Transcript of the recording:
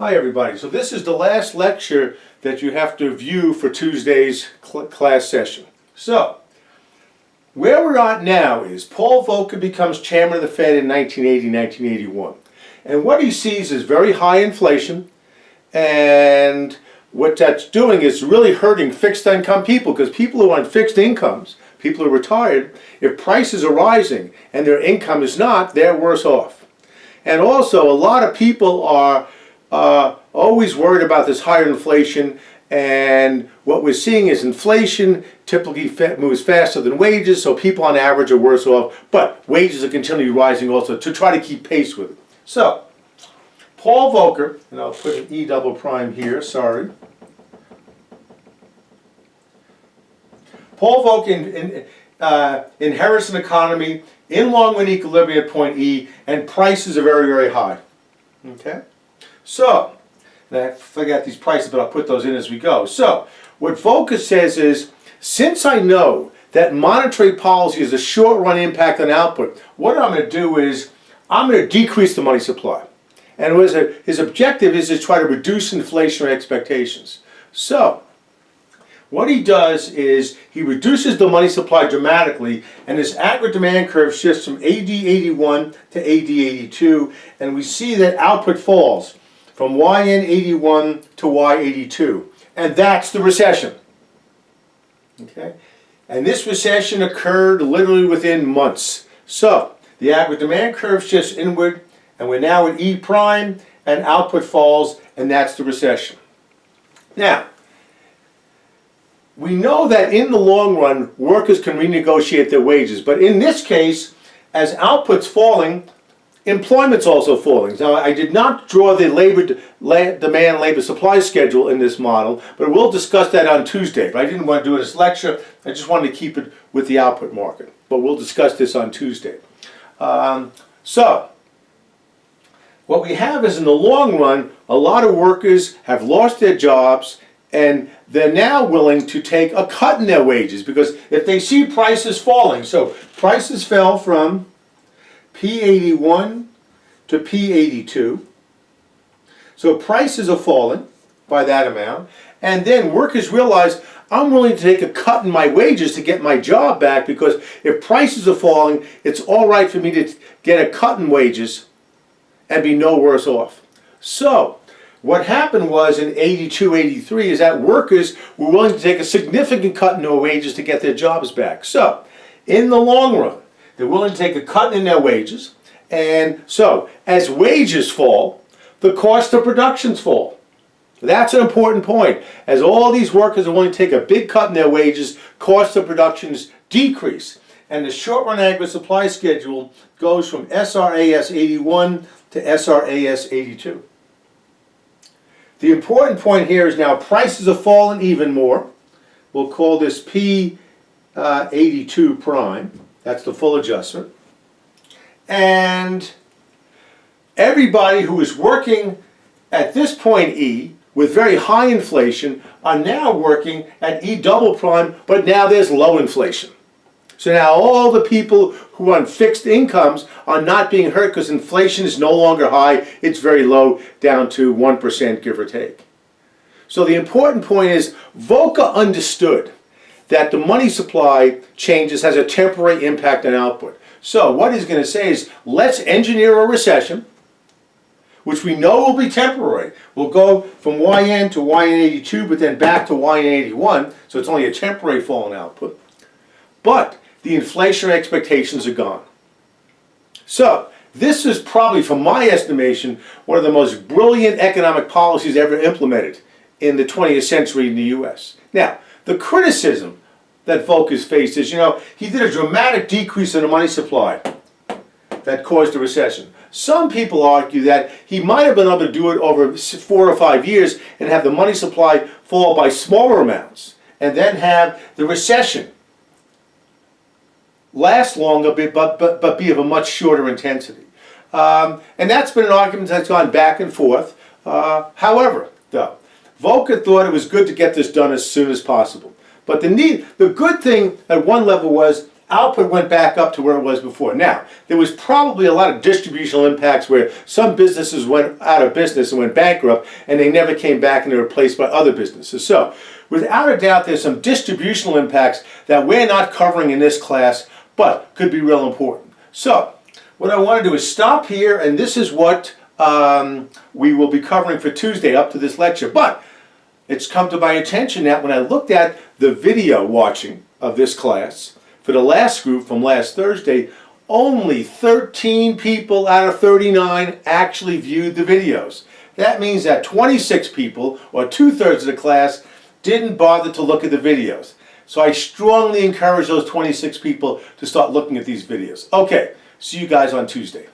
Hi everybody. So this is the last lecture that you have to view for Tuesday's class session. So, where we're at now is Paul Volcker becomes chairman of the Fed in 1980-1981. And what he sees is very high inflation, and what that's doing is really hurting fixed income people, because people who are on fixed incomes, people who are retired, if prices are rising and their income is not, they're worse off. And also a lot of people are always worried about this higher inflation, and what we're seeing is inflation typically moves faster than wages, so people on average are worse off, but wages are continually rising also to try to keep pace with it. So, Paul Volcker, and I'll put an E double prime here, sorry. Paul Volcker inherits an economy in long-run equilibrium at point E, and prices are very, very high. Okay? So, I forgot these prices, but I'll put those in as we go. So, what Volcker says is, since I know that monetary policy has a short-run impact on output, what I'm going to do is, I'm going to decrease the money supply. And his objective is to try to reduce inflationary expectations. So, what he does is, he reduces the money supply dramatically, and this aggregate demand curve shifts from AD 81 to AD 82, and we see that output falls from YN 81 to Y 82, and that's the recession. Okay, and this recession occurred literally within months. So the aggregate demand curve shifts inward, and we're now at E prime, and output falls, and that's the recession. Now, we know that in the long run, workers can renegotiate their wages, but in this case, as output's falling, employment's also falling. Now, I did not draw the demand labor supply schedule in this model, but we'll discuss that on Tuesday. But I didn't want to do this lecture. I just wanted to keep it with the output market. But we'll discuss this on Tuesday. So, what we have is, in the long run, a lot of workers have lost their jobs, and they're now willing to take a cut in their wages, because if they see prices falling, so prices fell from P81 to P82. So prices are falling by that amount, and then workers realize, I'm willing to take a cut in my wages to get my job back, because if prices are falling, it's all right for me to get a cut in wages and be no worse off. So what happened was, in 82, 83, is that workers were willing to take a significant cut in their wages to get their jobs back. So in the long run, they're willing to take a cut in their wages, and so as wages fall, the cost of productions fall. That's an important point. As all these workers are willing to take a big cut in their wages, cost of productions decrease, and the short-run aggregate supply schedule goes from SRAS 81 to SRAS 82. The important point here is, now prices have fallen even more. We'll call this P82 prime. That's the full adjustment. And everybody who is working at this point E with very high inflation are now working at E double prime, but now there's low inflation. So now all the people who are on fixed incomes are not being hurt, because inflation is no longer high, it's very low, down to 1%, give or take. So the important point is, Volcker understood that the money supply changes has a temporary impact on output. So what he's going to say is, let's engineer a recession, which we know will be temporary. We'll go from YN to YN 82, but then back to YN 81, so it's only a temporary fall in output. But the inflationary expectations are gone. So this is probably, from my estimation, one of the most brilliant economic policies ever implemented in the 20th century in the U.S. Now, the criticism that Volcker's faced is, he did a dramatic decrease in the money supply that caused the recession. Some people argue that he might have been able to do it over 4 or 5 years and have the money supply fall by smaller amounts, and then have the recession last longer, but be of a much shorter intensity. And that's been an argument that's gone back and forth. However, though, Volcker thought it was good to get this done as soon as possible. But the good thing at one level was, output went back up to where it was before. Now, there was probably a lot of distributional impacts where some businesses went out of business and went bankrupt, and they never came back and they were replaced by other businesses. So, without a doubt, there's some distributional impacts that we're not covering in this class, but could be real important. So, what I want to do is stop here, and this is what we will be covering for Tuesday up to this lecture. But it's come to my attention that when I looked at the video watching of this class, for the last group from last Thursday, only 13 people out of 39 actually viewed the videos. That means that 26 people, or 2/3 of the class, didn't bother to look at the videos. So I strongly encourage those 26 people to start looking at these videos. Okay, see you guys on Tuesday.